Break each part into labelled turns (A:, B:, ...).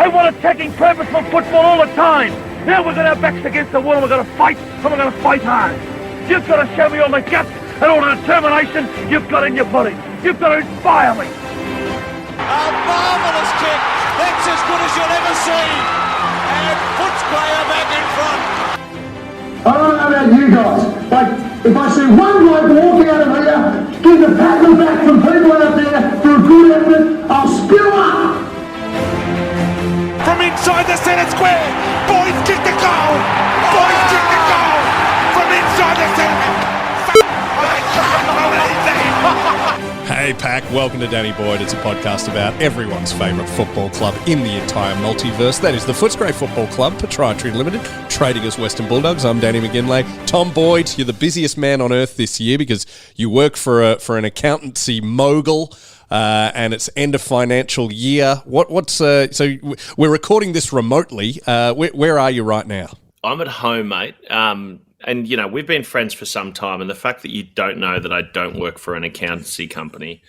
A: They want attacking, purposeful football all the time. Now we've got our backs against the wall and we're going to fight, and we're going to fight hard. You've got to show me all the guts and all the determination you've got in your body. You've got to inspire me.
B: A marvellous kick. That's as good as you'll ever see. And puts Player back in front.
C: I don't know about you guys, but if I see one bloke walking out of here, give the paddle back from people out there for a good effort, I'll spew up.
B: From inside the centre square, Boyd kicked the goal. Boyd kicked the goal from inside the centre.
D: Hey Pack, welcome to Danny Boyd. It's a podcast about everyone's favourite football club in the entire multiverse. That is the Footscray Football Club, Proprietary Limited, trading as Western Bulldogs. I'm Danny McGinlay. Tom Boyd, you're the busiest man on earth this year because you work for an accountancy mogul. And it's end of financial year. So we're recording this remotely. Where are you right now?
E: I'm at home, mate. And, you know, we've been friends for some time, and the fact that you don't know that I don't work for an accountancy company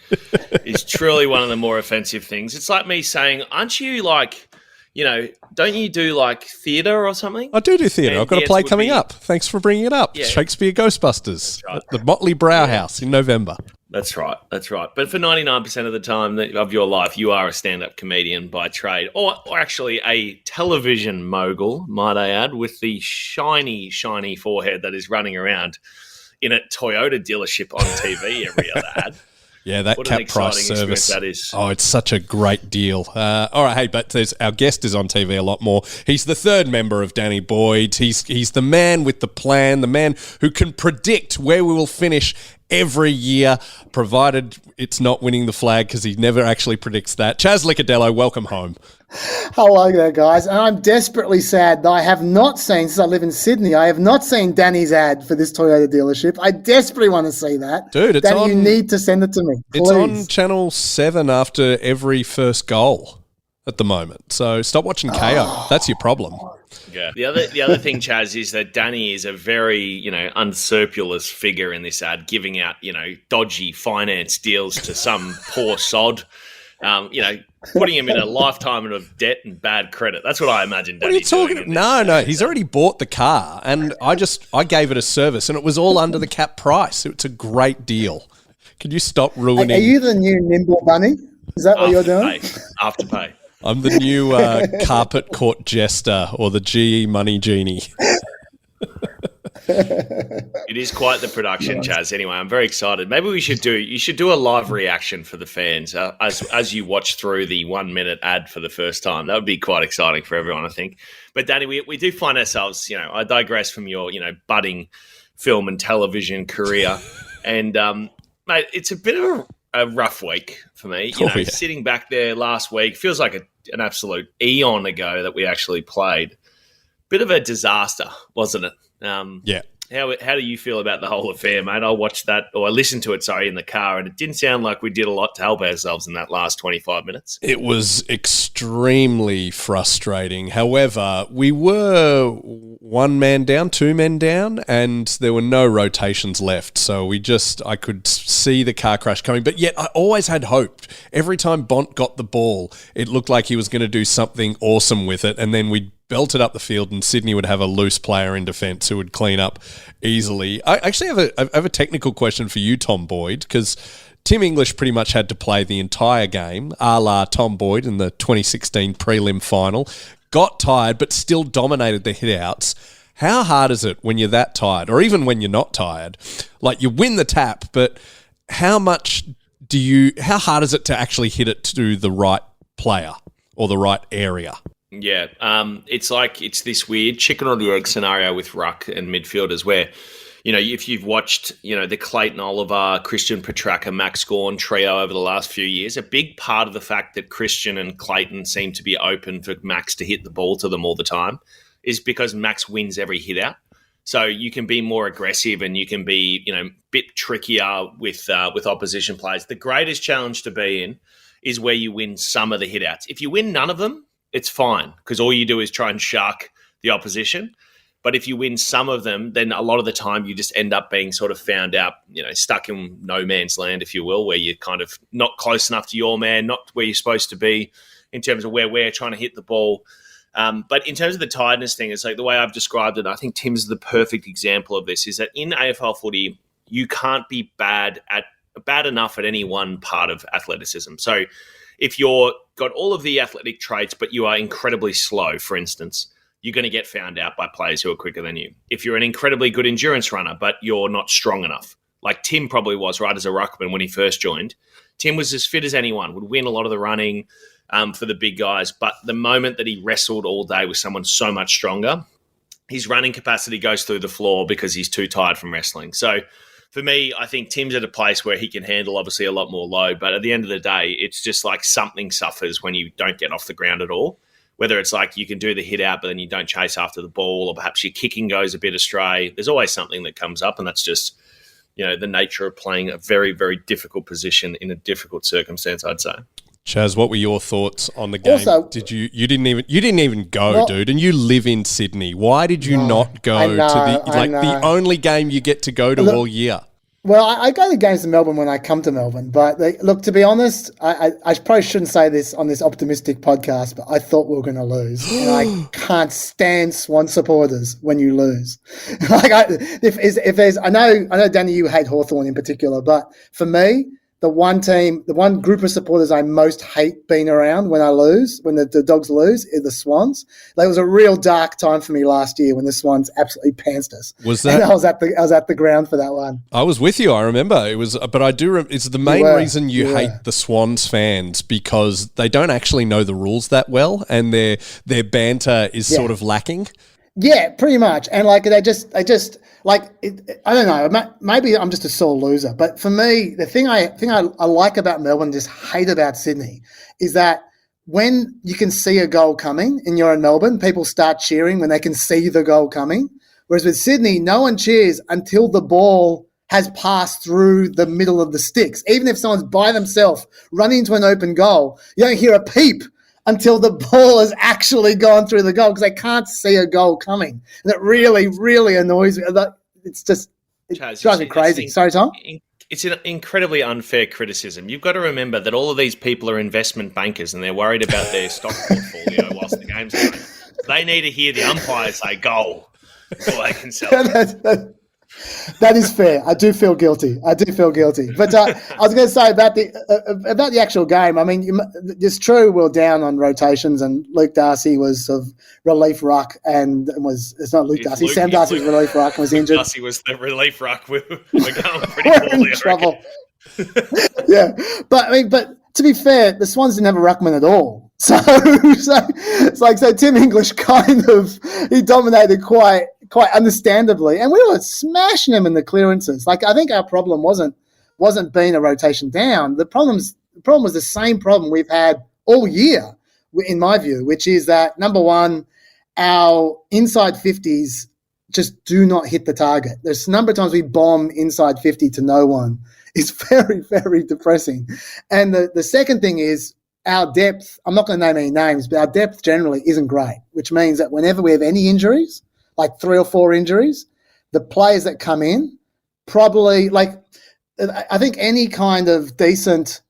E: is truly one of the more offensive things. It's like me saying, aren't you like, you know, don't you do like theatre or something?
D: I do theatre. I've got a play coming up. Thanks for bringing it up. Yeah. Shakespeare Ghostbusters, right. The Motley Brow House in November.
E: That's right. But for 99% of the time of your life, you are a stand-up comedian by trade, or actually a television mogul, might I add, with the shiny, shiny forehead that is running around in a Toyota dealership on TV every other ad.
D: Yeah, that cap price service. That is. Oh, it's such a great deal. All right, hey, but our guest is on TV a lot more. He's the third member of Danny Boyd. He's the man with the plan, the man who can predict where we will finish every year, provided it's not winning the flag, because he never actually predicts that. Chas Licciardello, welcome home.
C: Hello there, guys. And I'm desperately sad that I have not seen, since I live in Sydney, I have not seen Danny's ad for this Toyota dealership. I desperately want to see that.
D: Dude, it's
C: Danny,
D: on.
C: You need to send it to me, please.
D: It's on Channel 7 after every first goal at the moment. So stop watching KO. That's your problem.
E: Yeah. The other thing, Chaz, is that Danny is a very, you know, unscrupulous figure in this ad, giving out, you know, dodgy finance deals to some poor sod. You know, putting him in a lifetime of debt and bad credit. That's what I imagine Danny's doing. What are you talking
D: about? No, he's already bought the car, and I gave it a service, and it was all under the cap price. It's a great deal. Could you stop ruining?
C: Are you the new Nimble Bunny? Is that what you're doing?
E: Afterpay.
D: I'm the new carpet court jester, or the GE money genie.
E: It is quite the production, Chaz. Anyway, I'm very excited. Maybe you should do a live reaction for the fans as you watch through the 1 minute ad for the first time. That would be quite exciting for everyone, I think. But Danny, we do find ourselves, you know, I digress from your, you know, budding film and television career, and mate, it's a bit of a rough week for me. You know, sitting back there last week feels like an absolute eon ago that we actually played. Bit of a disaster, wasn't it?
D: Yeah.
E: How do you feel about the whole affair, mate? I watched that, or I listened to it, in the car, and it didn't sound like we did a lot to help ourselves in that last 25 minutes.
D: It was extremely frustrating. However, we were 1 man down, 2 men down, and there were no rotations left. So I could see the car crash coming, but yet I always had hope. Every time Bont got the ball, it looked like he was going to do something awesome with it, and then we'd belt it up the field, and Sydney would have a loose player in defence who would clean up easily. I actually have a technical question for you, Tom Boyd, because Tim English pretty much had to play the entire game, a la Tom Boyd in the 2016 prelim final. Got tired, but still dominated the hit-outs. How hard is it when you're that tired, or even when you're not tired? Like, you win the tap, but how hard is it to actually hit it to the right player or the right area?
E: Yeah, it's this weird chicken or the egg scenario with ruck and midfielders where, you know, if you've watched, you know, the Clayton Oliver, Christian Petracca, Max Gawn trio over the last few years, a big part of the fact that Christian and Clayton seem to be open for Max to hit the ball to them all the time is because Max wins every hit out. So you can be more aggressive and you can be, you know, a bit trickier with opposition players. The greatest challenge to be in is where you win some of the hit outs. If you win none of them, it's fine because all you do is try and shark the opposition. But if you win some of them, then a lot of the time you just end up being sort of found out, you know, stuck in no man's land, if you will, where you're kind of not close enough to your man, not where you're supposed to be. in terms of where we're trying to hit the ball. But in terms of the tiredness thing, it's like the way I've described it, I think Tim's the perfect example of this, is that in AFL footy, you can't be bad enough at any one part of athleticism. So if you're got all of the athletic traits, but you are incredibly slow, for instance, you're going to get found out by players who are quicker than you. If you're an incredibly good endurance runner, but you're not strong enough, like Tim probably was right as a ruckman when he first joined. Tim was as fit as anyone, would win a lot of the running for the big guys. But the moment that he wrestled all day with someone so much stronger, his running capacity goes through the floor because he's too tired from wrestling. So for me, I think Tim's at a place where he can handle obviously a lot more load. But at the end of the day, it's just like something suffers when you don't get off the ground at all. Whether it's like you can do the hit out, but then you don't chase after the ball, or perhaps your kicking goes a bit astray. There's always something that comes up, and that's just, the nature of playing a very, very difficult position in a difficult circumstance, I'd say.
D: Chas, what were your thoughts on the game?
F: Also,
D: you didn't even go, dude, and you live in Sydney. Why did you not go to the only game you get to go to all year?
F: Well, I go to games in Melbourne when I come to Melbourne, but look, to be honest, I probably shouldn't say this on this optimistic podcast, but I thought we were going to lose, and I can't stand Swan supporters when you lose. If there's, I know, Danny, you hate Hawthorn in particular, but for me, the one group of supporters I most hate being around when I lose, when the Dogs lose, is the Swans. It was a real dark time for me last year when the Swans absolutely pantsed us.
D: Was that?
F: And I was at the ground for that one.
D: I was with you. I remember it was, but I do. It's the main reason you hate the Swans fans, because they don't actually know the rules that well, and their banter is sort of lacking. Yeah,
F: pretty much. And they just I don't know. Maybe I'm just a sore loser, but for me, the thing I like about Melbourne, just hate about Sydney, is that when you can see a goal coming and you're in Melbourne, people start cheering when they can see the goal coming. Whereas with Sydney, no one cheers until the ball has passed through the middle of the sticks. Even if someone's by themselves running into an open goal, you don't hear a peep until the ball has actually gone through the goal, because they can't see a goal coming. And it really, really annoys me. It's just, it drives me crazy. Sorry, Tom?
E: It's an incredibly unfair criticism. You've got to remember that all of these people are investment bankers and they're worried about their stock portfolio whilst the game's going. They need to hear the umpire say goal before they can sell it.
F: That is fair. I do feel guilty. But I was going to say about the actual game. I mean, it's true we're down on rotations, and Luke Darcy was of relief ruck, and it's not Luke Darcy. Sam Darcy was relief ruck and was injured.
E: Darcy was the relief ruck. We're going pretty poorly.
F: In trouble. Yeah, but to be fair, the Swans didn't have a ruckman at all. So Tim English he dominated quite understandably, and we were smashing him in the clearances. I think our problem wasn't being a rotation down. The problem was the same problem we've had all year, in my view, which is that, number one, our inside 50s just do not hit the target. There's a number of times we bomb inside 50 to no one. It's very, very depressing. And the second thing is, our depth, I'm not going to name any names, but our depth generally isn't great, which means that whenever we have any injuries, like 3 or 4 injuries, the players that come in probably, I think any kind of decent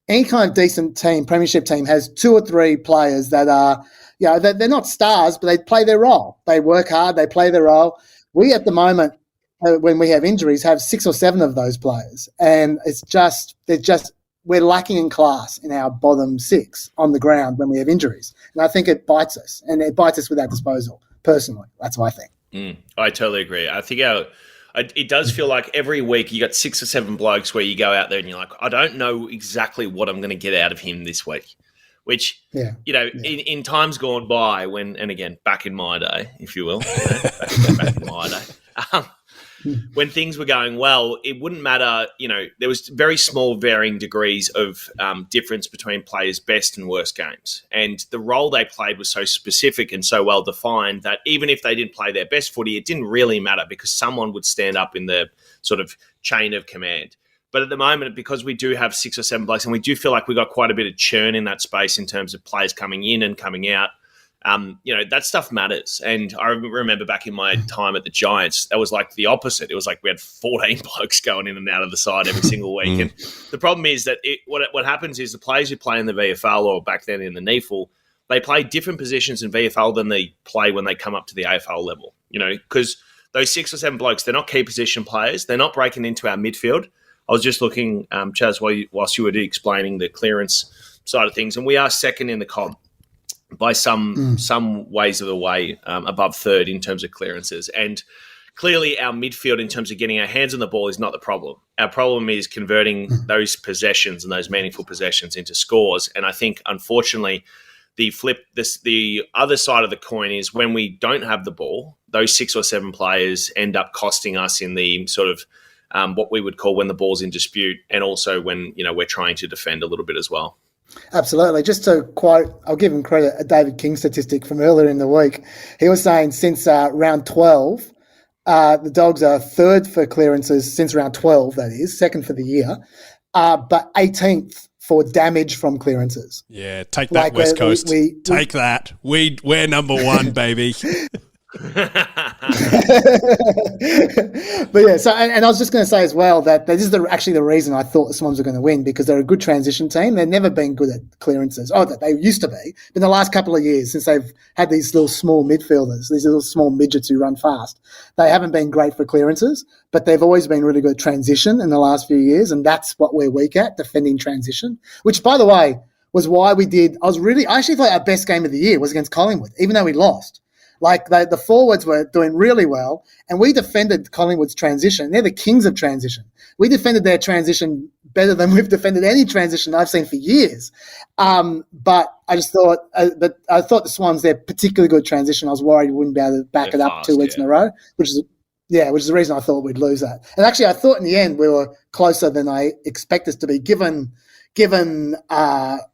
F: team, premiership team, has 2 or 3 players that are, they're not stars, but they play their role. They work hard, they play their role. We, at the moment, when we have injuries, have 6 or 7 of those players. And we're lacking in class in our bottom 6 on the ground when we have injuries. And I think it bites us, and it bites us with our disposal, personally. That's what I think.
E: I totally agree. I think it does feel like every week you got 6 or 7 blokes where you go out there and you're like, I don't know exactly what I'm going to get out of him this week. Which, in times gone by, and again, back in my day, if you will, back in my day, when things were going well, it wouldn't matter. There was very small varying degrees of difference between players' best and worst games. And the role they played was so specific and so well defined that even if they didn't play their best footy, it didn't really matter, because someone would stand up in the sort of chain of command. But at the moment, because we do have 6 or 7 blokes, and we do feel like we've got quite a bit of churn in that space in terms of players coming in and coming out, that stuff matters. And I remember back in my time at the Giants, that was like the opposite. It was like we had 14 blokes going in and out of the side every single week. And the problem is that what happens is the players who play in the VFL or back then in the NEFL, they play different positions in VFL than they play when they come up to the AFL level, because those 6 or 7 blokes, they're not key position players. They're not breaking into our midfield. I was just looking, Chas, whilst you were explaining the clearance side of things, and we are second in the comp by some ways of the way, above third in terms of clearances. And clearly our midfield in terms of getting our hands on the ball is not the problem. Our problem is converting those possessions and those meaningful possessions into scores. And I think, unfortunately, the other side of the coin is when we don't have the ball, those 6 or 7 players end up costing us in the sort of what we would call when the ball's in dispute, and also when we're trying to defend a little bit as well.
F: Absolutely. Just to quote, I'll give him credit, a David King statistic from earlier in the week. He was saying since round 12, the Dogs are third for clearances since round 12, that is, second for the year, but 18th for damage from clearances.
D: Yeah, take that, West Coast. Take that. We're number 1, baby.
F: But yeah, so and I was just going to say as well that this is actually the reason I thought the Swans were going to win, because they're a good transition team. They've never been good at clearances. Oh, they used to be. But in the last couple of years, since they've had these little small midfielders, these little small midgets who run fast, they haven't been great for clearances, but they've always been really good at transition in the last few years, and that's what we're weak at, defending transition, which, by the way, was why I actually thought our best game of the year was against Collingwood, even though we lost. Like the forwards were doing really well, and we defended Collingwood's transition. They're the kings of transition. We defended their transition better than we've defended any transition I've seen for years. But I just thought, I thought the Swans, they're particularly good transition. I was worried we wouldn't be able to back it up fast, 2 weeks in a row, which is the reason I thought we'd lose that. And actually, I thought in the end we were closer than I expect us to be, given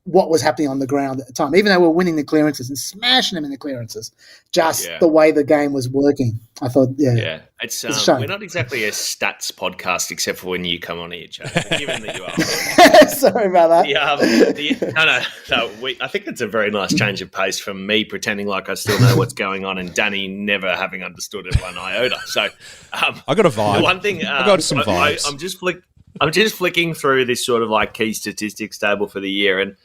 F: what was happening on the ground at the time, even though we were winning the clearances and smashing them in the clearances, the way the game was working. I thought,
E: it's we're not exactly a stats podcast, except for when you come on here, Chas, given that you are.
F: Sorry about that.
E: I think it's a very nice change of pace from me pretending like I still know what's going on and Danny never having understood it one iota. So
D: I got a vibe.
E: The one thing
D: I got some vibes.
E: I'm just flicking through this sort of like key statistics table for the year, and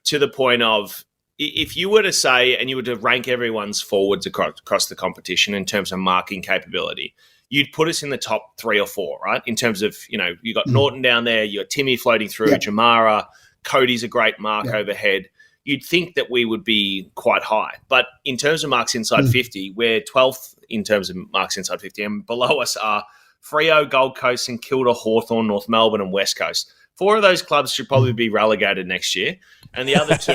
E: to the point of, if you were to say, and you were to rank everyone's forwards across the competition in terms of marking capability, you'd put us in the top 3 or 4, right? In terms of, you got Norton down there, you got Timmy floating through, Jamara, Cody's a great mark overhead. You'd think that we would be quite high, but in terms of marks inside 50, we're 12th in terms of marks inside 50, and below us are Freo, Gold Coast, St Kilda, Hawthorn, North Melbourne and West Coast. 4 of those clubs should probably be relegated next year, and the other 2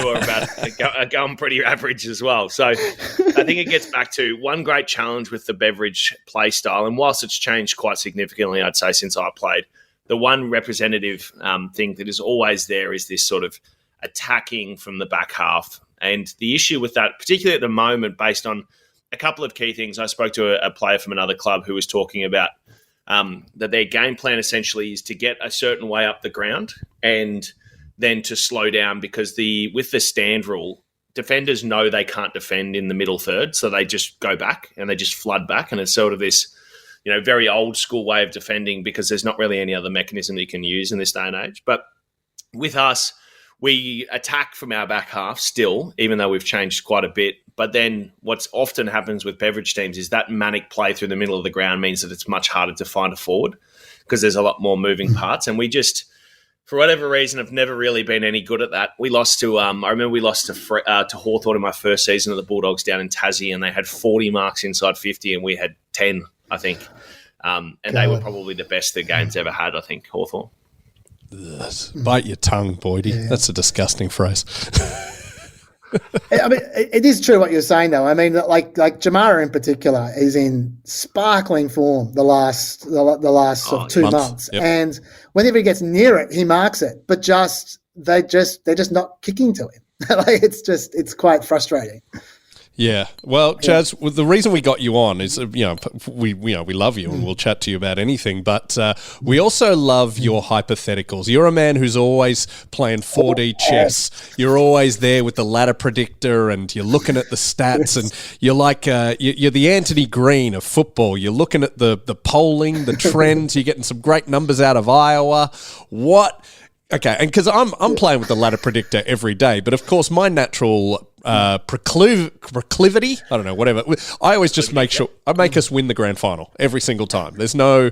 E: are going pretty average as well. So I think it gets back to one great challenge with the Beveridge play style, and whilst it's changed quite significantly, I'd say, since I played, the one representative thing that is always there is this sort of attacking from the back half. And the issue with that, particularly at the moment, based on a couple of key things, I spoke to a player from another club who was talking about that their game plan essentially is to get a certain way up the ground and then to slow down, because with the stand rule, defenders know they can't defend in the middle third, so they just go back and they just flood back, and it's sort of this very old school way of defending, because there's not really any other mechanism that you can use in this day and age. But with us, we attack from our back half still, even though we've changed quite a bit. But then what's often happens with Beveridge teams is that manic play through the middle of the ground means that it's much harder to find a forward, because there's a lot more moving parts. And we just, for whatever reason, have never really been any good at that. We lost to, I remember we lost to Hawthorn in my first season of the Bulldogs down in Tassie, and they had 40 marks inside 50 and we had 10, I think. And they were probably the best the game's ever had, I think, Hawthorn.
D: Bite your tongue, Boydie. Yeah. That's a disgusting phrase.
F: I mean, it is true what you're saying, though. I mean, like Jamara in particular is in sparkling form the last sort of 2 months, yep. And whenever he gets near it, he marks it. But they're just not kicking to him. It's quite frustrating.
D: Yeah. Well, Chas, the reason we got you on is, we love you and we'll chat to you about anything, but we also love your hypotheticals. You're a man who's always playing 4D chess. You're always there with the ladder predictor and you're looking at the stats and you're like, you're the Anthony Green of football. You're looking at the polling, the trends. You're getting some great numbers out of Iowa. Okay, and because I'm playing with the ladder predictor every day, but of course my natural proclivity, I don't know, whatever. I always just make us win the grand final every single time. There's no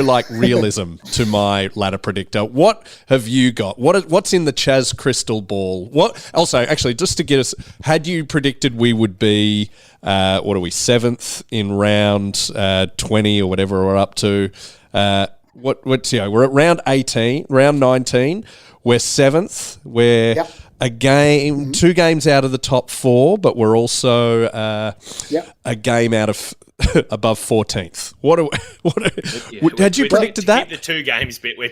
D: like realism to my ladder predictor. What have you got? What's in the Chas crystal ball? What also actually just to get us, had you predicted we would be what are we 7th in round 20 or whatever we're up to? We're at round 18, round 19. We're 7th. We're a game, 2 games out of the top 4, but we're also a game out of above 14th. Had you predicted that?
E: The 2 games bit. We're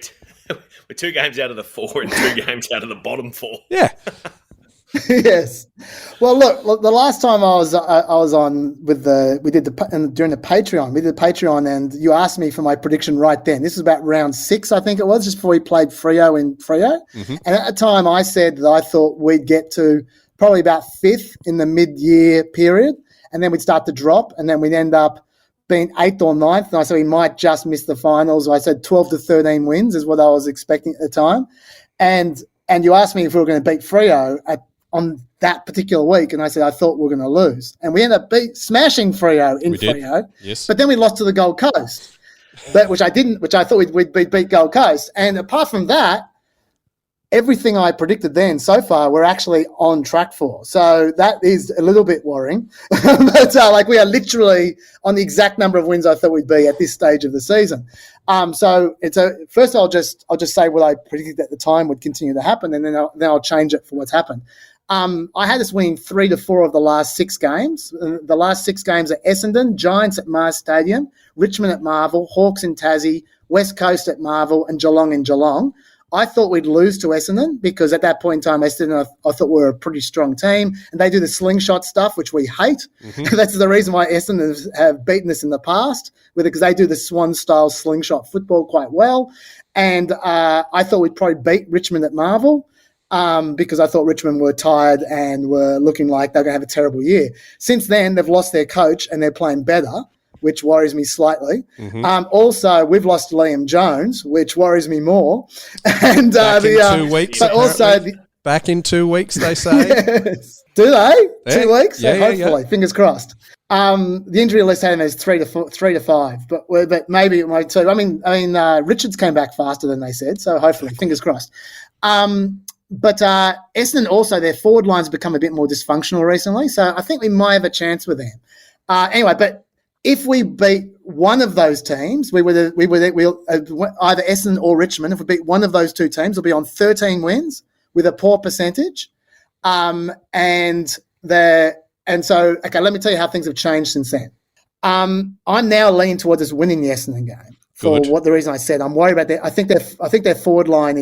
E: 2 games out of the 4 and 2 games out of the bottom 4.
D: Yeah.
F: Yes. Well, look, the last time I was on with during the Patreon, we did the Patreon, and you asked me for my prediction right then. This was about round 6, I think it was, just before we played Freo in Freo. Mm-hmm. And at the time, I said that I thought we'd get to probably about 5th in the mid-year period, and then we'd start to drop, and then we'd end up being 8th or 9th. And I said we might just miss the finals. I said 12 to 13 wins is what I was expecting at the time, and you asked me if we were going to beat Freo on that particular week, and I said I thought we were going to lose, and we ended up smashing Freo in Freo.
D: Yes,
F: but then we lost to the Gold Coast, which I thought we'd beat Gold Coast. And apart from that, everything I predicted then so far we're actually on track for. So that is a little bit worrying, but we are literally on the exact number of wins I thought we'd be at this stage of the season. So first I'll just say what I predicted at the time would continue to happen, and then I'll change it for what's happened. I had us winning 3 to 4 of the last 6 games. The last 6 games are Essendon, Giants at Mars Stadium, Richmond at Marvel, Hawks in Tassie, West Coast at Marvel, and Geelong in Geelong. I thought we'd lose to Essendon because at that point in time, Essendon, I thought we were a pretty strong team, and they do the slingshot stuff, which we hate. Mm-hmm. That's the reason why Essendon have beaten us in the past, because they do the swan-style slingshot football quite well. And I thought we'd probably beat Richmond at Marvel. Because I thought Richmond were tired and were looking like they're going to have a terrible year. Since then, they've lost their coach and they're playing better, which worries me slightly. Mm-hmm. Also, we've lost Liam Jones, which worries me more. And
D: back in 2 weeks,
F: but also
D: back in 2 weeks, they say.
F: Yes. Do they?
D: Yeah.
F: 2 weeks?
D: Yeah,
F: hopefully. Fingers crossed. The injury list had him as 3 to 5, but maybe it might too. I mean, Richards came back faster than they said, so hopefully, fingers crossed. But Essendon also, their forward line's become a bit more dysfunctional recently, so I think we might have a chance with them. Anyway, but if we beat one of those teams, we'll either Essendon or Richmond. If we beat one of those 2 teams, we'll be on 13 wins with a poor percentage. So let me tell you how things have changed since then. I'm now leaning towards us winning the Essendon game. For
D: Good.
F: what the reason I said, I'm worried about that. I think their forward line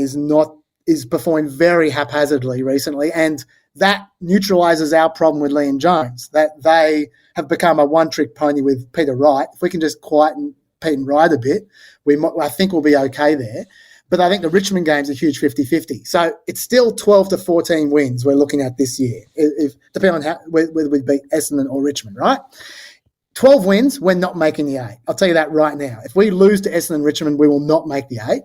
F: is performing very haphazardly recently, and that neutralises our problem with Liam Jones, that they have become a one-trick pony with Peter Wright. If we can just quieten Pete and Wright a bit, I think we'll be okay there. But I think the Richmond game's a huge 50-50. So it's still 12 to 14 wins we're looking at this year, depending on whether we beat Essendon or Richmond, right? 12 wins, we're not making the 8. I'll tell you that right now. If we lose to Essendon and Richmond, we will not make the 8.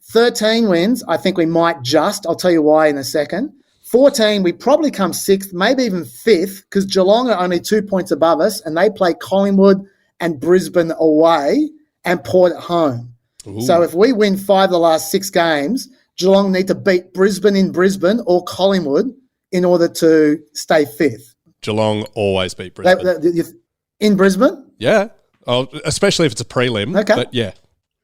F: 13 wins, I think we might just. I'll tell you why in a second. 14, we probably come 6th, maybe even 5th, because Geelong are only 2 points above us, and they play Collingwood and Brisbane away and Port at home. Ooh. So if we win 5 of the last 6 games, Geelong need to beat Brisbane in Brisbane or Collingwood in order to stay 5th.
D: Geelong always beat Brisbane.
F: In Brisbane?
D: Yeah, especially if it's a prelim.
F: Okay.
D: But yeah.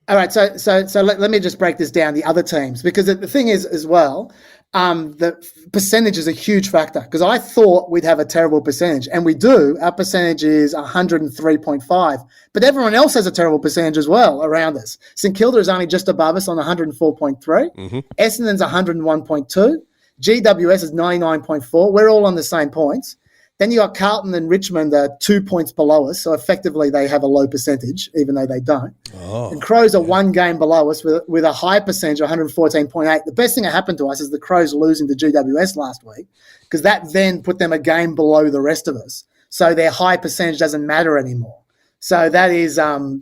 F: All right, so let me just break this down, the other teams, because the thing is as well, the percentage is a huge factor, because I thought we'd have a terrible percentage, and we do. Our percentage is 103.5, but everyone else has a terrible percentage as well around us. St Kilda is only just above us on 104.3. Mm-hmm. Essendon's 101.2. GWS is 99.4. We're all on the same points. Then you got Carlton and Richmond 2 points below us, so effectively they have a low percentage, even though they don't. And Crows are 1 game below us with a high percentage, 114.8. The best thing that happened to us is the Crows losing to GWS last week, because that then put them a game below the rest of us. So their high percentage doesn't matter anymore. So that is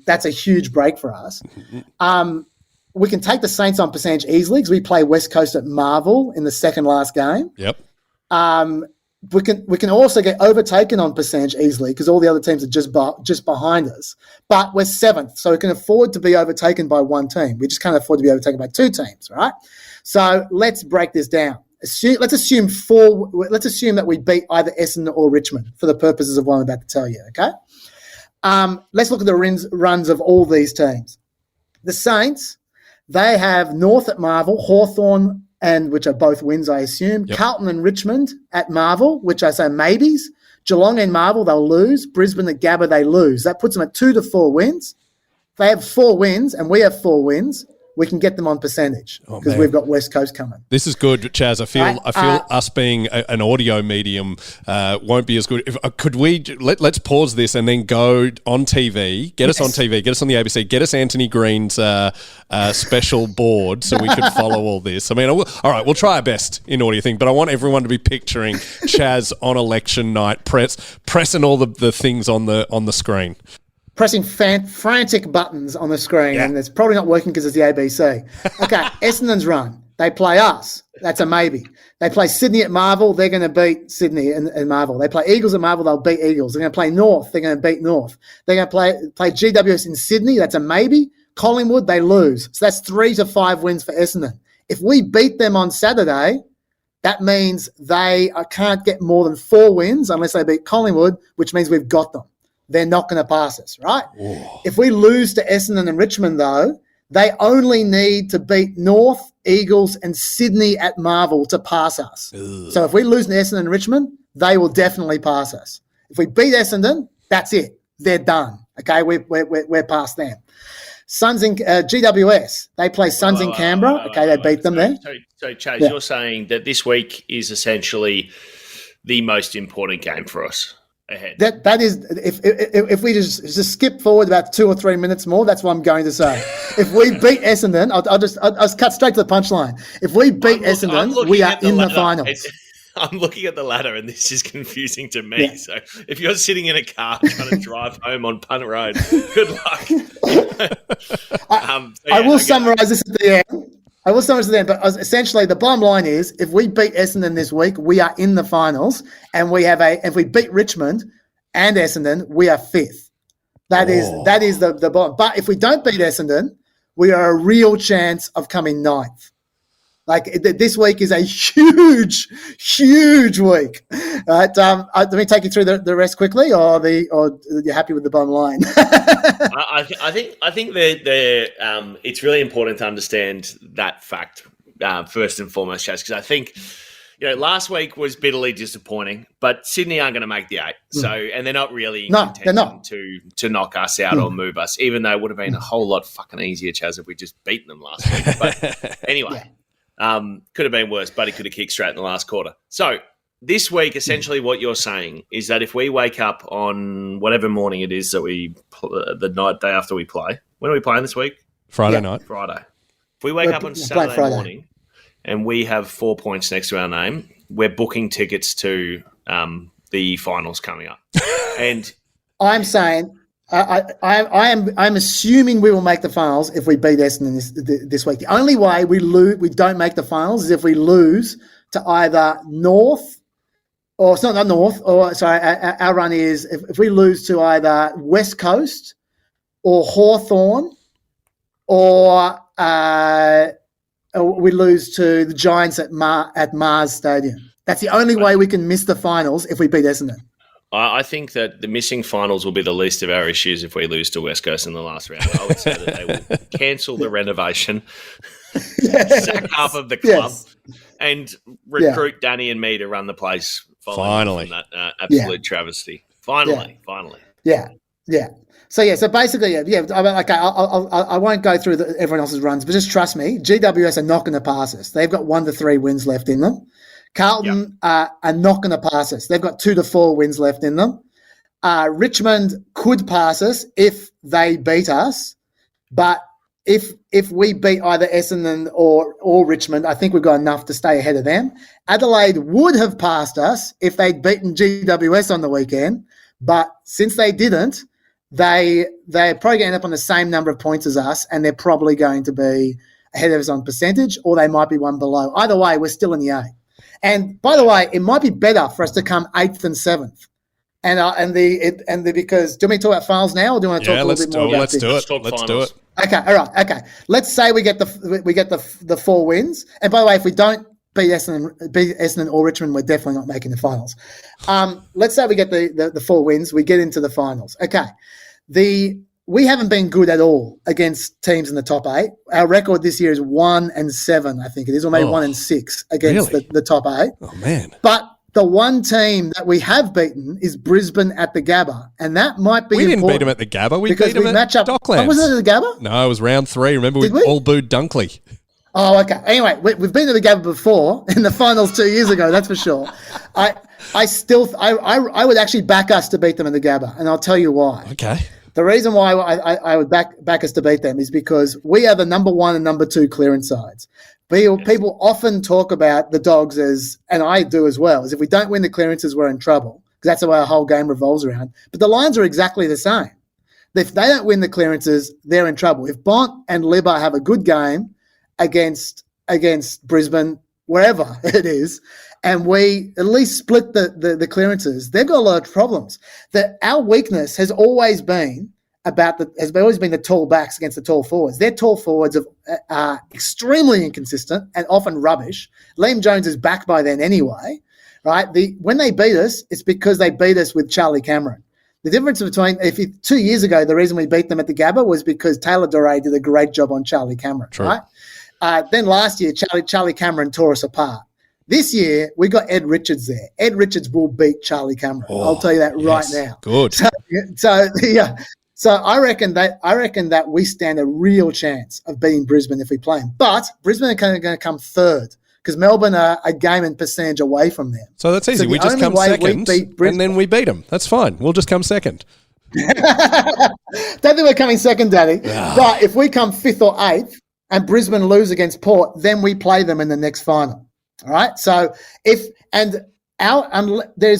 F: that's a huge break for us. We can take the Saints on percentage easily because we play West Coast at Marvel in the second last game.
D: Yep.
F: We can also get overtaken on percentage easily because all the other teams are just behind us. But we're 7th, so we can afford to be overtaken by 1 team. We just can't afford to be overtaken by 2 teams, right? So let's break this down. Let's assume that we beat either Essendon or Richmond for the purposes of what I'm about to tell you, okay? Let's look at the runs of all these teams. The Saints, they have North at Marvel, Hawthorn, and which are both wins, I assume. Yep. Carlton and Richmond at Marvel, which I say maybes. Geelong and Marvel, they'll lose. Brisbane at Gabba, they lose. That puts them at 2 to 4 wins. If they have 4 wins and we have 4 wins, we can get them on percentage because we've got West Coast coming.
D: This is good, Chaz. I feel us being an audio medium won't be as good. Could we let's pause this and then go on TV, get us on TV, get us on the ABC, get us Anthony Green's special board so we can follow all this. I mean, all right, we'll try our best in audio thing, but I want everyone to be picturing Chaz on election night, pressing all the things on the screen.
F: Pressing frantic buttons on the screen, and it's probably not working because it's the ABC. Okay, Essendon's run. They play us. That's a maybe. They play Sydney at Marvel. They're going to beat Sydney and Marvel. They play Eagles at Marvel. They'll beat Eagles. They're going to play North. They're going to beat North. They're going to play GWS in Sydney. That's a maybe. Collingwood, they lose. So that's 3 to 5 wins for Essendon. If we beat them on Saturday, that means they can't get more than 4 wins unless they beat Collingwood, which means we've got them. They're not going to pass us, right? Whoa. If we lose to Essendon and Richmond, though, they only need to beat North, Eagles, and Sydney at Marvel to pass us. Ugh. So if we lose to Essendon and Richmond, they will definitely pass us. If we beat Essendon, that's it. They're done. Okay, we're past them. Suns in GWS, they play Suns in Canberra. Okay, they beat them there.
E: So Chase, you're saying that this week is essentially the most important game for us ahead.
F: That is, if we just skip forward about 2 or 3 minutes more, that's what I'm going to say. If we beat Essendon, I'll cut straight to the punchline. If we beat Essendon, we are in the finals.
E: I'm looking at the ladder, and this is confusing to me. Yeah. So if you're sitting in a car trying to drive home on Punt Road, good luck.
F: I will summarise this at the end. But essentially the bottom line is if we beat Essendon this week, we are in the finals, and if we beat Richmond and Essendon, we are 5th. That is the bottom. But if we don't beat Essendon, we are a real chance of coming 9th. Like this week is a huge, huge week. Right? Let me take you through the rest quickly, or you're happy with the bottom line?
E: I think that it's really important to understand that fact first and foremost, Chas, because I think last week was bitterly disappointing, but Sydney aren't going to make the 8, and they're not really in contention to knock us out or move us, even though it would have been a whole lot fucking easier, Chas, if we just beaten them last week. But anyway. Yeah. Could have been worse, but he could have kicked straight in the last quarter. So this week, essentially what you're saying is that if we wake up on whatever morning it is that the day after we play, when are we playing this week?
D: Friday night.
E: Friday. If we wake up on Saturday morning and we have 4 points next to our name, we're booking tickets to the finals coming up. And
F: I'm saying... I'm assuming we will make the finals if we beat Essendon this week. The only way we don't make the finals is if we lose to either North, or it's not North, or sorry, our run is if we lose to either West Coast or Hawthorn, or we lose to the Giants at Mars Stadium. That's the only way we can miss the finals if we beat Essendon.
E: I think that the missing finals will be the least of our issues if we lose to West Coast in the last round. I would say that they will cancel the renovation, sack half of the club, and recruit Danny and me to run the place following that absolute travesty. Finally.
F: Yeah. So basically, okay, I won't go through everyone else's runs, but just trust me, GWS are not going to pass us. They've got 1 to 3 wins left in them. Carlton are not going to pass us. They've got 2 to 4 wins left in them. Richmond could pass us if they beat us, but if we beat either Essendon or Richmond, I think we've got enough to stay ahead of them. Adelaide would have passed us if they'd beaten GWS on the weekend, but since they didn't, they're probably going to end up on the same number of points as us, and they're probably going to be ahead of us on percentage, or they might be one below. Either way, we're still in the 8. And by the way, it might be better for us to come 8th and 7th. Because do you want me to talk about finals now, or do you want to talk a little bit more about
D: let's
F: this?
D: do it. Let's do it.
F: Okay, all right, okay. Let's say we get the 4 wins. And by the way, if we don't beat Essendon or Richmond, we're definitely not making the finals. Let's say we get the 4 wins, we get into the finals. Okay. We haven't been good at all against teams in the top 8. Our record this year is 1-7, I think it is, or maybe 1-6 against the top 8.
D: Oh man!
F: But the one team that we have beaten is Brisbane at the Gabba, and that might be.
D: We didn't beat them at the Gabba. We beat them at Docklands.
F: Oh, was it at the Gabba?
D: No, it was round 3. Remember, we all booed Dunkley.
F: Oh, okay. Anyway, we've been to the Gabba before in the finals 2 years ago. That's for sure. I would actually back us to beat them in the Gabba, and I'll tell you why.
D: Okay.
F: The reason why I would back us to beat them is because we are the number 1 and number 2 clearance sides. People often talk about the Dogs as, and I do as well, as if we don't win the clearances, we're in trouble, because that's the way our whole game revolves around. But the lines are exactly the same. If they don't win the clearances, they're in trouble. If Bont and Libba have a good game against Brisbane, wherever it is, and we at least split the clearances, they've got a lot of problems. Our weakness has always been the tall backs against the tall forwards. Their tall forwards are extremely inconsistent and often rubbish. Liam Jones is back by then anyway, right? When they beat us, it's because they beat us with Charlie Cameron. The difference between 2 years ago, the reason we beat them at the Gabba was because Taylor Doré did a great job on Charlie Cameron,
D: True.
F: Right? Then last year, Charlie Cameron tore us apart. This year, we got Ed Richards there. Ed Richards will beat Charlie Cameron. I'll tell you that right now.
D: Good.
F: So I reckon that we stand a real chance of beating Brisbane if we play them. But Brisbane are going to come 3rd because Melbourne are a game and percentage away from them.
D: So that's easy. We just come 2nd, and then we beat them. That's fine. We'll just come 2nd.
F: Don't think we're coming 2nd, Daddy. But if we come 5th or 8th and Brisbane lose against Port, then we play them in the next final. All right. So there's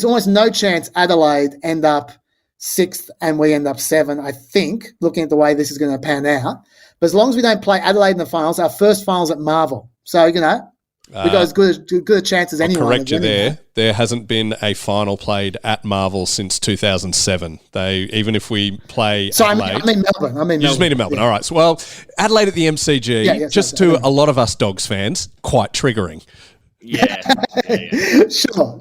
F: almost no chance Adelaide end up 6th and we end up 7, I think, looking at the way this is going to pan out. But as long as we don't play Adelaide in the finals, our first finals at Marvel. So, we got as good a chance as anyone.
D: I'll correct you there. That. There hasn't been a final played at Marvel since 2007. Even if we play Adelaide.
F: I mean Melbourne.
D: You just mean in Melbourne. Yeah. All right. So, well, Adelaide at the MCG, a lot of us Dogs fans, quite triggering.
E: Yeah.
F: Sure.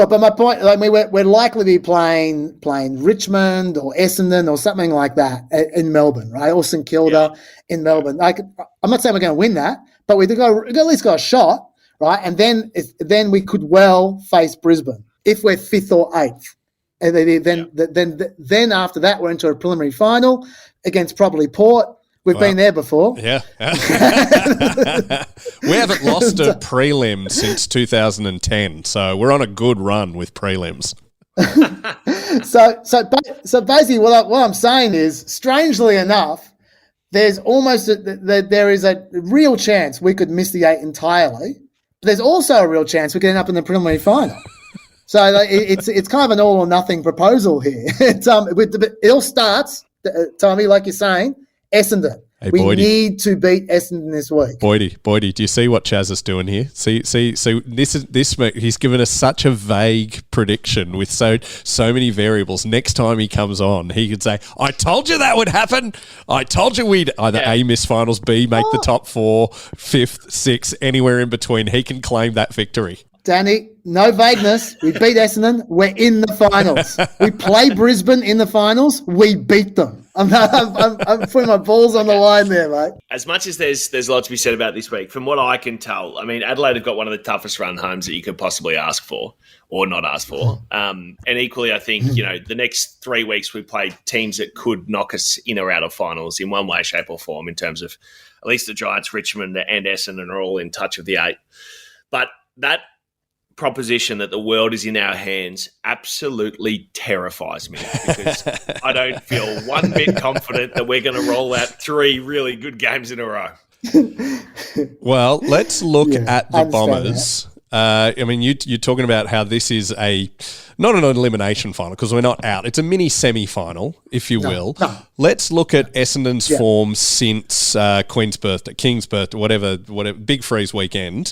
F: But my point, we're likely to be playing Richmond or Essendon or something like that in Melbourne, right? Or St Kilda in Melbourne. I'm not saying we're going to win that, but we've at least got a shot, right? And then we could well face Brisbane if we're 5th or 8th. And then after that, we're into a preliminary final against probably Port. We've been there before.
D: Yeah. We haven't lost a prelim since 2010, so we're on a good run with prelims.
F: So basically what I'm saying is, strangely enough, there's there is a real chance we could miss the 8 entirely, but there's also a real chance we could end up in the preliminary final. So it's kind of an all or nothing proposal here. It all starts, Tommy, like you're saying, Essendon.
D: Hey,
F: we
D: Boydie.
F: need to beat Essendon this week.
D: Boydie, do you see what Chas is doing here? See, he's given us such a vague prediction with so many variables. Next time he comes on, he could say, I told you that would happen. I told you we'd either A, miss finals, B, make the top 4, 5th, 6th, anywhere in between. He can claim that victory.
F: Danny, no vagueness. We beat Essendon. We're in the finals. We play Brisbane in the finals. We beat them. I'm putting my balls on the line there, mate.
E: As much as there's a lot to be said about this week, from what I can tell, I mean, Adelaide have got one of the toughest run homes that you could possibly ask for or not ask for. And equally, I think, the next 3 weeks we play teams that could knock us in or out of finals in one way, shape or form, in terms of at least the Giants, Richmond and Essendon are all in touch of the 8. But that proposition that the world is in our hands absolutely terrifies me because I don't feel one bit confident that we're going to roll out 3 really good games in a row.
D: Well, let's look at the Bombers. You're talking about how this is not an elimination final because we're not out. It's a mini semi-final, if you will.
F: No.
D: Let's look at Essendon's form since King's birthday, whatever, Big Freeze weekend,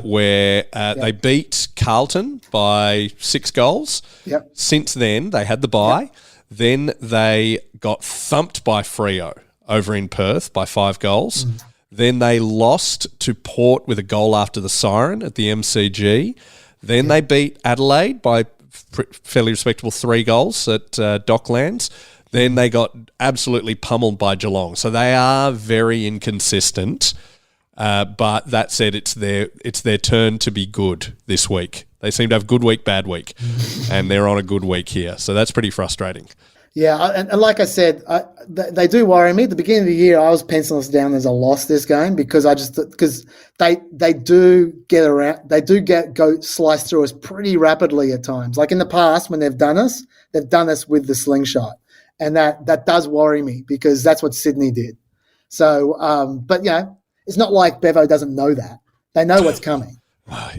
D: where they beat Carlton by 6 goals.
F: Yep.
D: Since then, they had the bye. Yep. Then they got thumped by Freo over in Perth by 5 goals. Then they lost to Port with a goal after the siren at the MCG. Then they beat Adelaide by fairly respectable 3 goals at Docklands. Then they got absolutely pummeled by Geelong. So they are very inconsistent. But that said, it's their turn to be good this week. They seem to have good week, bad week, and they're on a good week here. So that's pretty frustrating.
F: Yeah, and like I said, they do worry me. At the beginning of the year, I was penciling us down as a loss this game because they do get around, go slice through us pretty rapidly at times. Like in the past when they've done us with the slingshot, and that does worry me because that's what Sydney did. So, but it's not like Bevo doesn't know that. They know what's coming.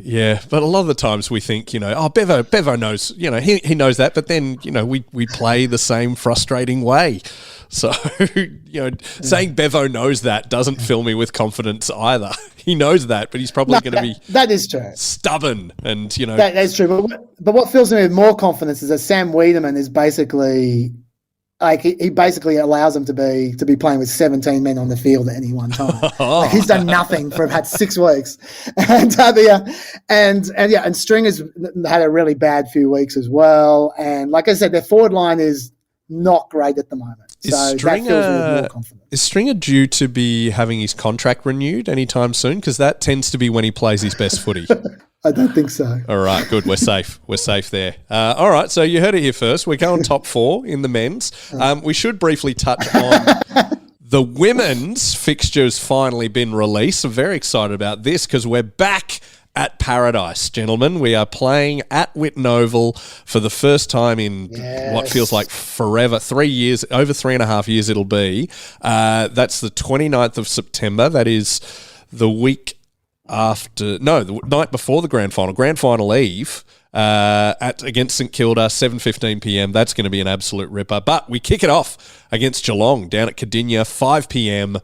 D: Yeah, but a lot of the times we think, Bevo knows, he knows that, but then, we play the same frustrating way. So, saying Bevo knows that doesn't fill me with confidence either. He knows that, but he's probably going to be
F: that is true.
D: Stubborn and,
F: That is true. But what fills me with more confidence is that Sam Wiedemann is basically... Like he basically allows them to be playing with 17 men on the field at any one time. Like he's done nothing for about 6 weeks, and Stringer's had a really bad few weeks as well. And like I said, their forward line is not great at the moment. So that fills me with more confidence.
D: Is Stringer due to be having his contract renewed anytime soon? Because that tends to be when he plays his best footy.
F: I don't think so.
D: All right, good. We're safe. We're safe there. All right, so you heard it here first. We're going top 4 in the men's. We should briefly touch on the women's fixture's finally been released. I'm very excited about this because we're back at Paradise, gentlemen. We are playing at Whitten Oval for the first time in what feels like forever, 3 years, over 3.5 years it'll be. That's the 29th of September. That is the week the night before the grand final eve against St Kilda, 7:15 p.m. That's going to be an absolute ripper. But we kick it off against Geelong down at Cardinia, 5 p.m.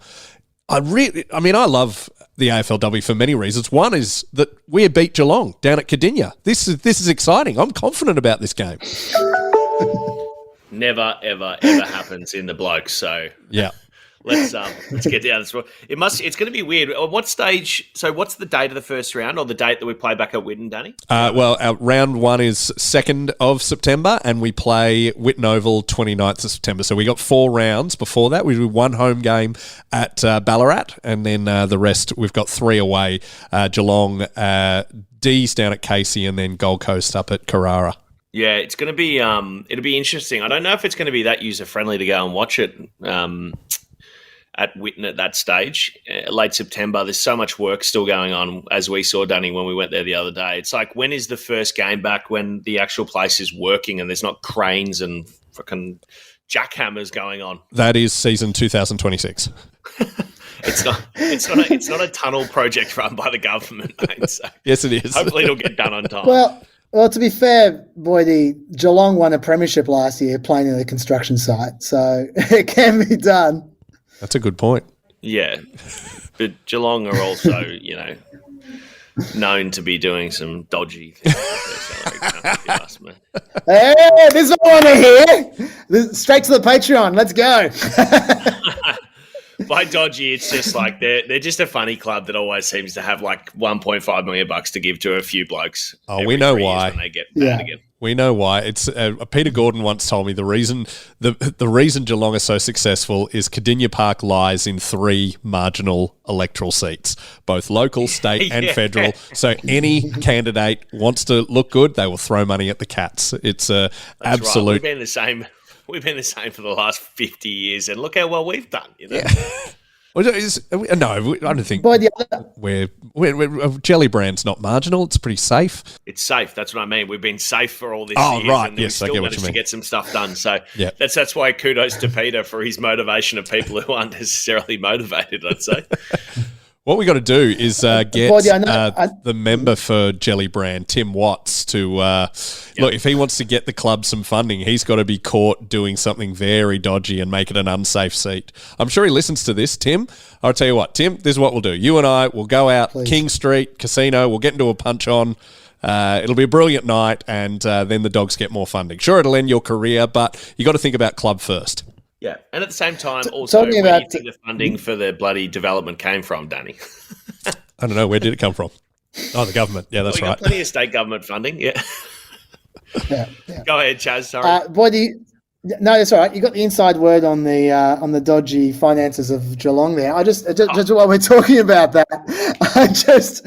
D: I love the AFLW for many reasons. One is that we beat Geelong down at Cardinia. This is exciting. I'm confident about this game.
E: Never, ever, ever happens in the Blokes. So
D: yeah.
E: Let's get down this road. It's going to be weird. At what stage? So, what's the date of the first round, or the date that we play back at Whitten, Danny?
D: Our round 1 is 2nd of September, and we play Whitten Oval 29th of September. So we got 4 rounds before that. We do 1 home game at Ballarat, and then the rest we've got 3 away: Geelong, D's down at Casey, and then Gold Coast up at Carrara.
E: Yeah, it's going to be. It'll be interesting. I don't know if it's going to be that user friendly to go and watch it. At Whitten at that stage, late September. There's so much work still going on, as we saw, Danny, when we went there the other day. It's like, when is the first game back when the actual place is working and there's not cranes and fucking jackhammers going on?
D: That is season 2026.
E: It's not a tunnel project run by the government, mate. So
D: yes, it is.
E: Hopefully it'll get done on time.
F: Well, to be fair, Boydie, Geelong won a premiership last year playing in a construction site, so it can be done.
D: That's a good point.
E: Yeah, but Geelong are also, known to be doing some dodgy things with their salary cap, if you ask me.
F: Hey, this is what I want to hear. Straight to the Patreon. Let's go.
E: By dodgy, it's just like they're just a funny club that always seems to have like $1.5 million to give to a few blokes.
D: Oh, we know why.
E: When they get bad again.
D: We know why. It's Peter Gordon once told me the reason Geelong are so successful is Cardinia Park lies in 3 marginal electoral seats, both local, state, and federal. So any candidate wants to look good, they will throw money at the Cats. It's absolute.
E: Right. We've been the same for the last 50 years, and look how well we've done.
D: Yeah. No, I don't think
F: Boy, the other,
D: we're Jelly Brand's not marginal. It's pretty safe.
E: It's safe. That's what I mean. We've been safe for all this
D: Oh,
E: years,
D: right.
E: and
D: Yes, I
E: we
D: get
E: still
D: what you
E: managed to
D: mean.
E: get some stuff done. So
D: Yeah.
E: that's why kudos to Peter for his motivation of people who aren't necessarily motivated, I'd say.
D: What we got to do is get
F: Boyd, I
D: the member for Jelly Brand, Tim Watts, to look. If he wants to get the club some funding, he's got to be caught doing something very dodgy and make it an unsafe seat. I'm sure he listens to this, Tim. I'll tell you what, Tim. This is what we'll do. You and I will go out King Street Casino. We'll get into a punch on. It'll be a brilliant night, and then the Dogs get more funding. Sure, it'll end your career, but you got to think about club first.
E: Yeah, and at the same time, also,
F: talking
E: where
F: about
E: do you think the funding for the bloody development came from, Danny?
D: I don't know. Where did it come from? Oh, the government. Yeah, that's
E: We
D: right.
E: got plenty of state government funding. Yeah.
F: yeah.
E: Go ahead, Chaz. Sorry.
F: Boyd, no, that's all right. You got the inside word on the dodgy finances of Geelong there. Just while we're talking about that, I just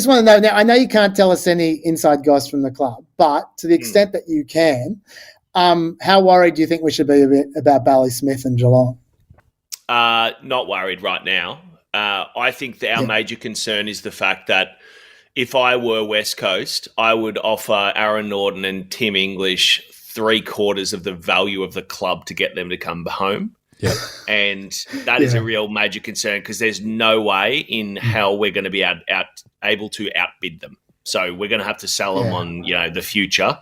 F: want to know. Now, I know you can't tell us any inside goss from the club, but to the extent that you can, how worried do you think we should be about Bally Smith and Geelong?
E: Not worried right now. I think that our major concern is the fact that if I were West Coast, I would offer Aaron Norton and Tim English 3/4 of the value of the club to get them to come home.
D: Yeah.
E: And that is a real major concern because there's no way in hell we're going to be able to outbid them. So we're going to have to sell them on, the future,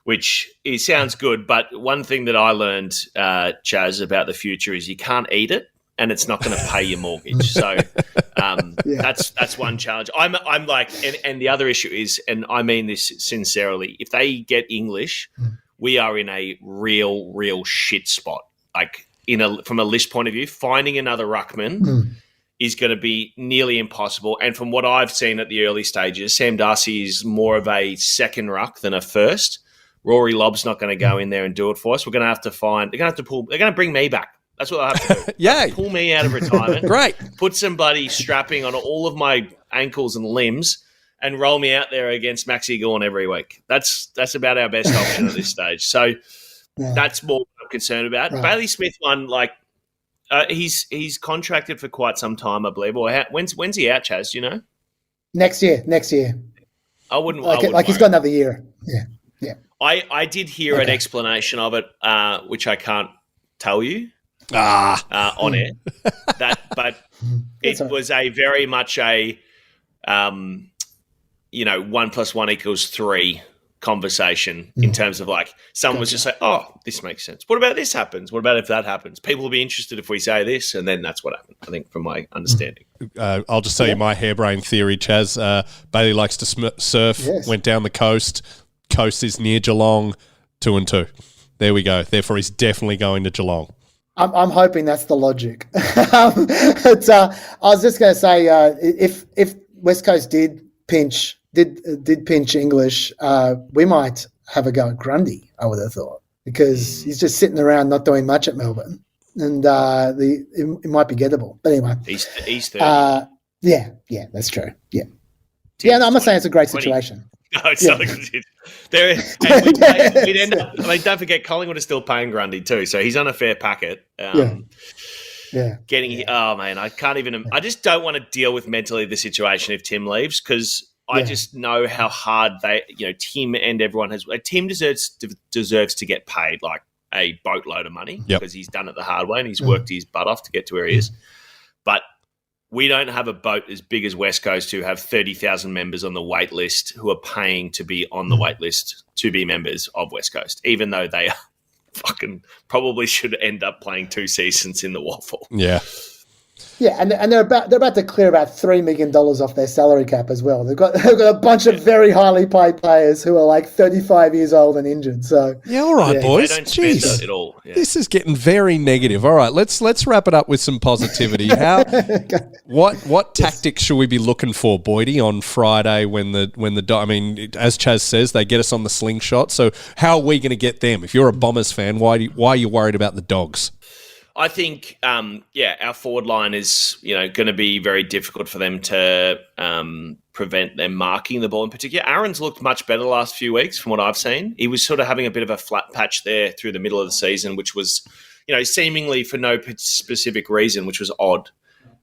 E: which sounds good. But one thing that I learned, Chaz, about the future is you can't eat it and it's not going to pay your mortgage. So that's one challenge. I'm like, and the other issue is, and I mean this sincerely, if they get English, we are in a real shit spot. Like from a list point of view, finding another ruckman is going to be nearly impossible. And from what I've seen at the early stages, Sam Darcy is more of a second ruck than a first. Rory Lobb's not going to go in there and do it for us. We're going to have to they're going to bring me back. That's what I have to do.
D: Yay.
E: Pull me out of retirement.
D: Great.
E: Put somebody strapping on all of my ankles and limbs and roll me out there against Maxi Gawn every week. That's about our best option at this stage. So that's more what I'm concerned about. Right. Bailey Smith one, he's contracted for quite some time, I believe. Or when's he out, Chaz? Do you know?
F: Next year.
E: I wouldn't
F: he's got another year. Yeah.
E: I did hear an explanation of it, which I can't tell you on air. But it was a very much a 1 + 1 = 3 conversation in terms of someone was just like, oh, this makes sense. What about this happens? What about if that happens? People will be interested if we say this, and then that's what happened, I think, from my understanding.
D: I'll just tell you my harebrained theory, Chaz. Bailey likes to surf, went down the coast. Coast is near Geelong, 2-2. There we go. Therefore, he's definitely going to Geelong.
F: I'm hoping that's the logic. I was just going to say, if West Coast did pinch English, we might have a go at Grundy, I would have thought, because he's just sitting around not doing much at Melbourne, and it might be gettable. But anyway,
E: he's 30.
F: Yeah, that's true. Yeah, no, I'm not saying it's a great situation.
E: No, it's not a good. We'd end up. Don't forget, Collingwood is still paying Grundy too, so he's on a fair packet. Oh man, I can't even. I just don't want to deal with mentally the situation if Tim leaves because I just know how hard Tim and everyone has. Tim deserves to get paid like a boatload of money because he's done it the hard way and he's worked his butt off to get to where he is. But we don't have a boat as big as West Coast who have 30,000 members on the wait list who are paying to be on the wait list to be members of West Coast, even though they are fucking probably should end up playing 2 seasons in the waffle.
D: Yeah.
F: Yeah, and they're about to clear about $3 million off their salary cap as well. They've got a bunch of very highly paid players who are 35 years old and injured. So
D: all right, boys.
E: They don't spend it at all. Yeah.
D: This is getting very negative. All right, let's wrap it up with some positivity. What tactics should we be looking for, Boydie, on Friday when as Chaz says, they get us on the slingshot. So how are we going to get them? If you're a Bombers fan, why are you worried about the Dogs?
E: I think, our forward line is, going to be very difficult for them to prevent them marking the ball in particular. Aaron's looked much better the last few weeks from what I've seen. He was sort of having a bit of a flat patch there through the middle of the season, which was, seemingly for no specific reason, which was odd.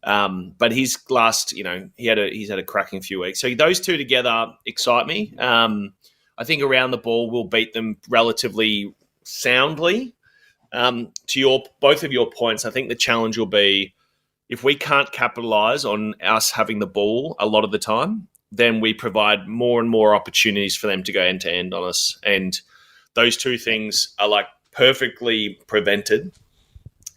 E: But his last, he's had a cracking few weeks. So those two together excite me. I think around the ball we'll beat them relatively soundly. To both of your points, I think the challenge will be if we can't capitalise on us having the ball a lot of the time, then we provide more and more opportunities for them to go end to end on us. And those two things are like perfectly prevented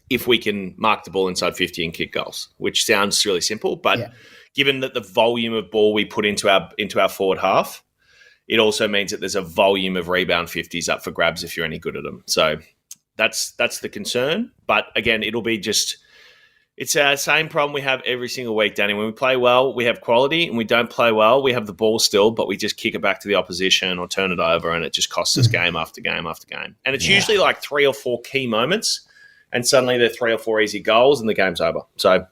E: if we can mark the ball inside 50 and kick goals, which sounds really simple. But given that the volume of ball we put into our forward half, it also means that there's a volume of rebound 50s up for grabs if you're any good at them. So that's the concern. But again, it'll be it's our same problem we have every single week, Danny. When we play well, we have quality, and we don't play well, we have the ball still, but we just kick it back to the opposition or turn it over, and it just costs us game after game after game. And it's usually like 3 or 4 key moments, and suddenly there are 3 or 4 easy goals, and the game's over. So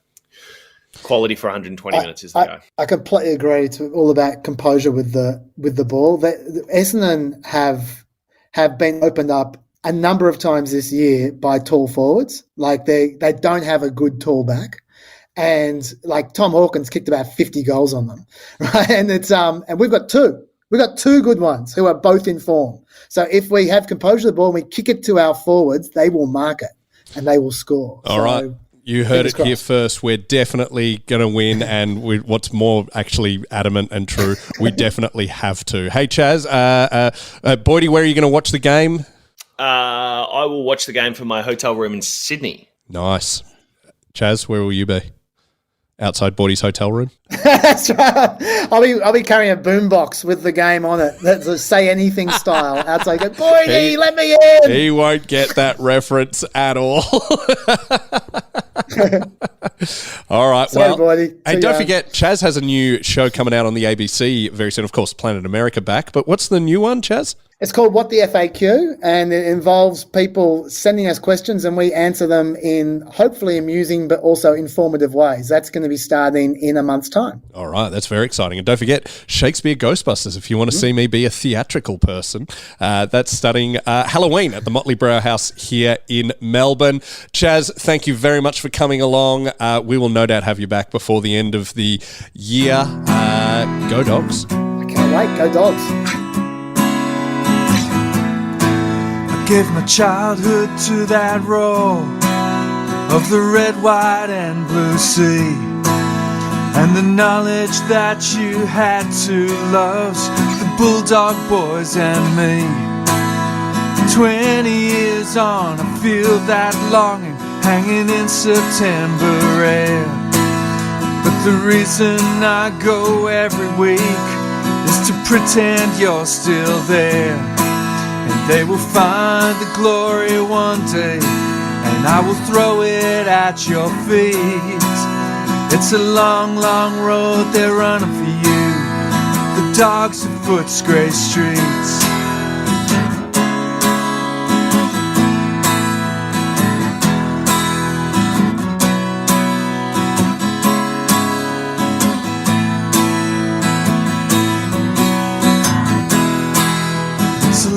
E: quality for 120 minutes is the go.
F: I completely agree. It's all about composure with the ball. Essendon have been opened up a number of times this year by tall forwards. Like they don't have a good tall back. And like Tom Hawkins kicked about 50 goals on them. Right. And it's and we've got two. We've got 2 good ones who are both in form. So if we have composure of the ball and we kick it to our forwards, they will mark it and they will score.
D: All right. You heard it here first. We're definitely going to win, and what's more actually adamant and true, we definitely have to. Hey, Chas, Boydie, where are you going to watch the game?
E: I will watch the game from my hotel room in Sydney.
D: Nice. Chas, where will you be? Outside Boydie's hotel room?
F: That's right. I'll be carrying a boombox with the game on it. That's a Say Anything style. Outside, go, Boydie, let me in.
D: He won't get that reference at all. All right.
F: Sorry, Boydie.
D: Hey, don't forget, Chas has a new show coming out on the ABC very soon. Of course, Planet America back. But what's the new one, Chas?
F: It's called What the FAQ, and it involves people sending us questions and we answer them in hopefully amusing but also informative ways. That's going to be starting in a month's time.
D: All right, that's very exciting. And don't forget, Shakespeare Ghostbusters, if you want to see me be a theatrical person. That's starting Halloween at the Motley Brewhouse here in Melbourne. Chas, thank you very much for coming along. We will no doubt have you back before the end of the year. Go Dogs.
F: I can't wait. Go Dogs.
B: Gave my childhood to that roar of the red, white and blue sea, and the knowledge that you had to love the Bulldog boys and me. 20 years on, I feel that longing hanging in September air. But the reason I go every week is to pretend you're still there. And they will find the glory one day, and I will throw it at your feet. It's a long, long road they're running for you, the dogs of Footscray streets.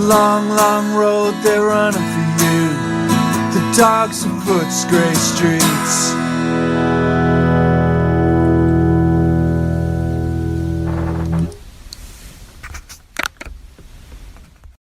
B: Long, long road they're running for you, the dogs of Footscray streets.